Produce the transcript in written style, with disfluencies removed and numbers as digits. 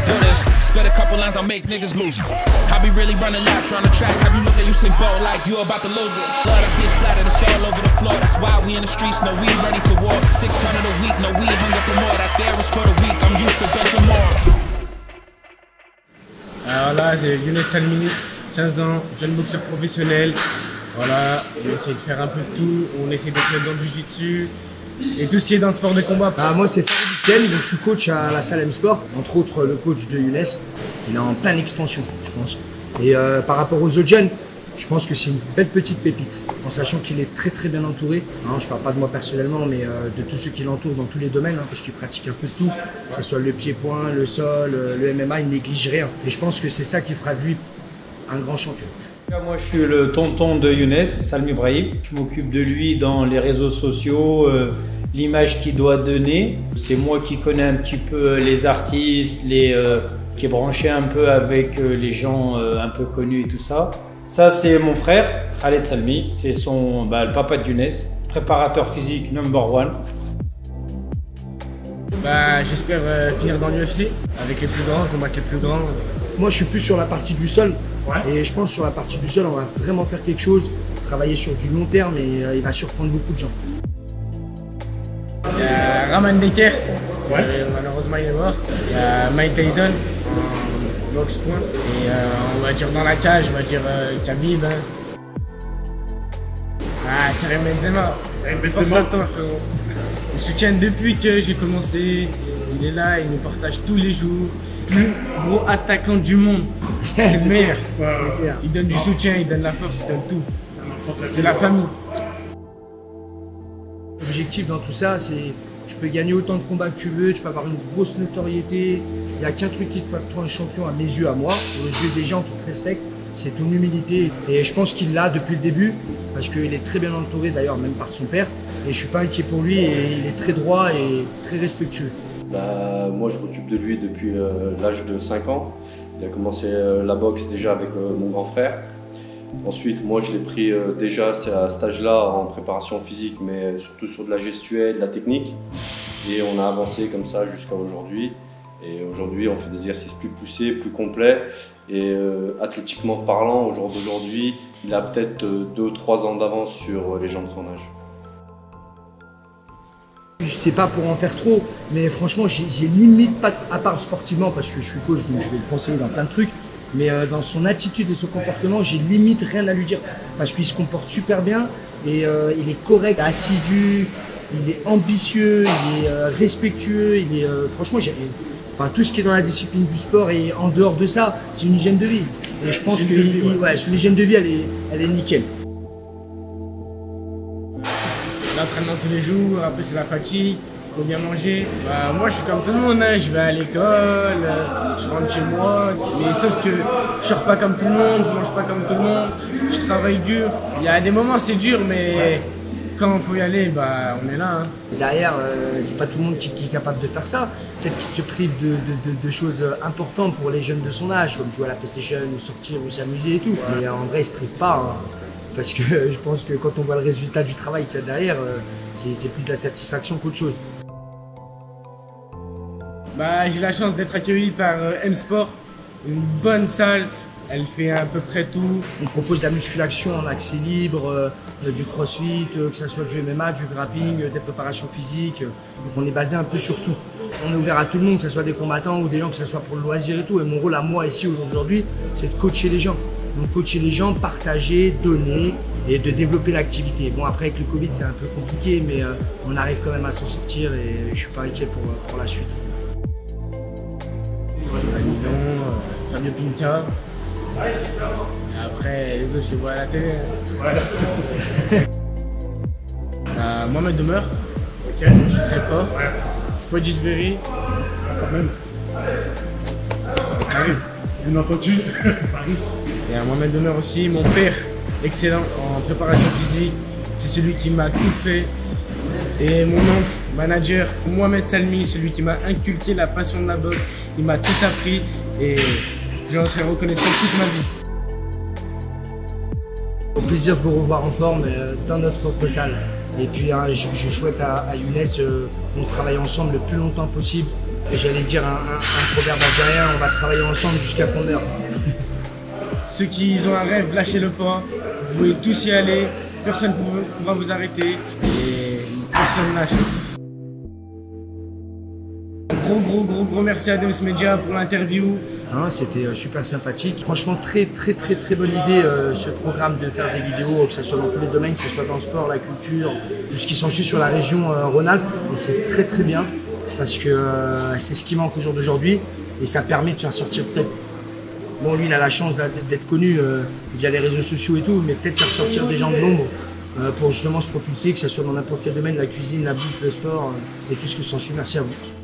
Do this, spit a couple lines, I'll make niggas lose it. I be really running laps around the track. Have you looked at Usain Bolt like you about to lose it? Blood, I see it splatter, it's all over the floor. That's why we in the streets, no we ready for war. 600 a week, no we hunger for more. That there was for the weak, I'm used to benching more. Alors là, c'est Younes Salmi, 15 ans, jeune boxeur professionnel. Voilà, on essaie de faire un peu de tout, on essaie de se mettre dans le jiu-jitsu et tout ce qui est dans le sport de combat. Moi c'est Farid Ken, donc je suis coach à la salle M-Sport, entre autres le coach de Younes. Il est en pleine expansion, je pense. Et par rapport aux autres jeunes, je pense que c'est une belle petite pépite, en sachant qu'il est très très bien entouré. Je parle pas de moi personnellement, mais de tous ceux qui l'entourent dans tous les domaines, parce qu'il pratique un peu de tout, que ce soit le pied-point, le sol, le MMA, il néglige rien. Et je pense que c'est ça qui fera de lui un grand champion. Moi je suis le tonton de Younes, Salmi Brahim. Je m'occupe de lui dans les réseaux sociaux, l'image qu'il doit donner. C'est moi qui connais un petit peu les artistes, qui est branché un peu avec les gens un peu connus et tout ça. Ça c'est mon frère, Khaled Salmi, c'est le papa de Younes, préparateur physique #1. J'espère finir dans l'UFC avec les plus grands, combattre les plus grands. Moi je suis plus sur la partie du sol. Et je pense que sur la partie du sol, on va vraiment faire quelque chose, travailler sur du long terme et il va surprendre beaucoup de gens. Il y a Rahman Dekers, malheureusement il est mort. Il y a Mike Tyson en boxe point. Et on va dire dans la cage, on va dire Khabib. Karim Benzema. Force à toi, frérot. Il me soutient depuis que j'ai commencé. Il est là, il nous partage tous les jours. Plus gros attaquant du monde. C'est le meilleur. Il donne du soutien, il donne la force, il donne tout. C'est la famille. L'objectif dans tout ça, c'est tu peux gagner autant de combats que tu veux, tu peux avoir une grosse notoriété. Il n'y a qu'un truc qui te fait toi un champion à mes yeux, à moi, aux yeux des gens qui te respectent, c'est ton humilité. Et je pense qu'il l'a depuis le début, parce qu'il est très bien entouré d'ailleurs, même par son père. Et je suis pas inquiet pour lui, et il est très droit et très respectueux. Moi je m'occupe de lui depuis l'âge de 5 ans. Il a commencé la boxe déjà avec mon grand frère. Ensuite, moi je l'ai pris déjà à cet âge-là en préparation physique, mais surtout sur de la gestuelle, de la technique. Et on a avancé comme ça jusqu'à aujourd'hui. Et aujourd'hui, on fait des exercices plus poussés, plus complets. Et athlétiquement parlant, au jour d'aujourd'hui, il a peut-être 2 ou 3 ans d'avance sur les gens de son âge. C'est pas pour en faire trop, mais franchement, j'ai limite pas, à part sportivement, parce que je suis coach, donc je vais le conseiller dans plein de trucs, mais dans son attitude et son comportement, j'ai limite rien à lui dire, parce qu'il se comporte super bien, et il est correct, assidu, il est ambitieux, il est respectueux, il est, franchement, tout ce qui est dans la discipline du sport et en dehors de ça, c'est une hygiène de vie. Et je pense que l'hygiène de vie, elle est nickel. L'entraînement tous les jours, après c'est la fatigue, il faut bien manger. Moi je suis comme tout le monde, je vais à l'école, je rentre chez moi, mais sauf que je sors pas comme tout le monde, je mange pas comme tout le monde, je travaille dur. Il y a des moments c'est dur, mais quand il faut y aller, on est là. Derrière, c'est pas tout le monde qui est capable de faire ça. Peut-être qu'il se prive de choses importantes pour les jeunes de son âge, comme jouer à la PlayStation, ou sortir, ou s'amuser et tout. Mais en vrai, ils se privent pas. Parce que je pense que quand on voit le résultat du travail qu'il y a derrière, c'est plus de la satisfaction qu'autre chose. J'ai la chance d'être accueilli par M-Sport, une bonne salle, elle fait à peu près tout. On propose de la musculation en accès libre, du crossfit, que ce soit du MMA, du grappling, des préparations physiques. Donc on est basé un peu sur tout. On est ouvert à tout le monde, que ce soit des combattants ou des gens, que ce soit pour le loisir et tout. Et mon rôle à moi ici aujourd'hui, c'est de coacher les gens. Donc coacher les gens, partager, donner et de développer l'activité. Bon après avec le Covid c'est un peu compliqué mais on arrive quand même à s'en sortir et je suis pas inquiet pour la suite. Fabio Pinca. Et après les autres je les vois à la télé. Mohamed Demer, très fort. Fodjisberry, quand même. Bien entendu. Et à Mohamed Demer aussi, mon père, excellent en préparation physique, c'est celui qui m'a tout fait. Et mon oncle, manager, Mohamed Salmi, celui qui m'a inculqué la passion de la boxe, il m'a tout appris et j'en serai reconnaissant toute ma vie. Au plaisir de vous revoir en forme dans notre propre salle. Et puis je souhaite à Younes qu'on travaille ensemble le plus longtemps possible Et j'allais dire un proverbe algérien, on va travailler ensemble jusqu'à qu'on meure. Ceux qui ont un rêve, lâchez le pas. Vous pouvez tous y aller. Personne ne pourra vous arrêter. Et personne lâche. Gros merci à Deus Media pour l'interview. C'était super sympathique. Franchement, très bonne idée ce programme de faire des vidéos, que ce soit dans tous les domaines, que ce soit dans le sport, la culture, tout ce qui s'ensuit sur la région Rhône-Alpes. Et c'est très bien parce que c'est ce qui manque au jour d'aujourd'hui et ça permet de faire sortir peut-être. Bon, lui, il a la chance d'être connu via les réseaux sociaux et tout, mais peut-être faire sortir des gens de l'ombre pour justement se propulser, que ce soit dans n'importe quel domaine, la cuisine, la bouffe, le sport et tout ce qui s'ensuit. Merci à vous.